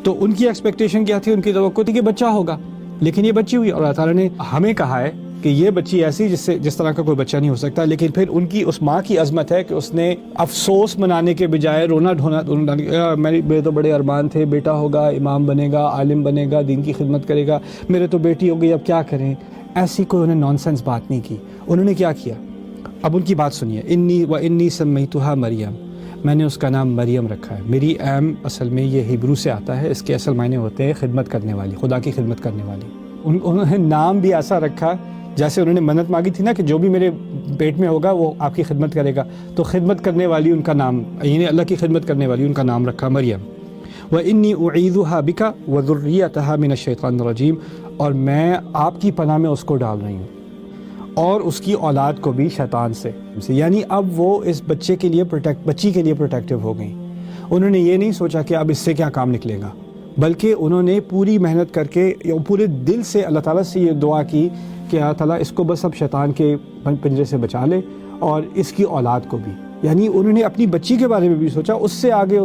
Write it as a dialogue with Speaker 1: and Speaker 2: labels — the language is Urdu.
Speaker 1: تو ان کی ایکسپیکٹیشن کیا تھی؟ ان کی توقع تھی کہ بچہ ہوگا، لیکن یہ بچی ہوئی، اور اللہ تعالیٰ نے ہمیں کہا ہے کہ یہ بچی ایسی جس طرح کا کوئی بچہ نہیں ہو سکتا. لیکن پھر ان کی اس ماں کی عظمت ہے کہ اس نے افسوس منانے کے بجائے رونا ڈھونا، میرے تو بڑے ارمان تھے، بیٹا ہوگا، امام بنے گا، عالم بنے گا، دین کی خدمت کرے گا، میرے تو بیٹی ہو گئی، اب کیا کریں. ایسی کوئی انہوں نے نان سینس بات نہیں کی. انہوں نے کیا کیا؟ اب ان کی بات سنیے. انی سمیتھا مریم، میں نے اس کا نام مریم رکھا ہے. میری ایم اصل میں یہ ہیبرو سے آتا ہے، اس کے اصل معنی ہوتے ہیں خدمت کرنے والی، خدا کی خدمت کرنے والی. انہوں نے نام بھی ایسا رکھا جیسے انہوں نے منت مانگی تھی نا کہ جو بھی میرے پیٹ میں ہوگا وہ آپ کی خدمت کرے گا، تو خدمت کرنے والی ان کا نام، یعنی اللہ کی خدمت کرنے والی ان کا نام رکھا مریم. وَإِنِّي أُعِيذُهَا بِكَ وَذُرِّيَّتَهَا مِنَ الشَّيْطَانِ الرَّجِيمِ، اور میں آپ کی پناہ میں اس کو ڈال رہی ہوں اور اس کی اولاد کو بھی شیطان سے. یعنی اب وہ اس بچے کے لیے بچی کے لیے پروٹیکٹیو ہو گئیں. انہوں نے یہ نہیں سوچا کہ اب اس سے کیا کام نکلے گا، بلکہ انہوں نے پوری محنت کر کے پورے دل سے اللہ تعالیٰ سے یہ دعا کی کہ اللہ تعالیٰ اس کو بس اب شیطان کے پنجرے سے بچا لے اور اس کی اولاد کو بھی. یعنی انہوں نے اپنی بچی کے بارے میں بھی سوچا، اس سے آگے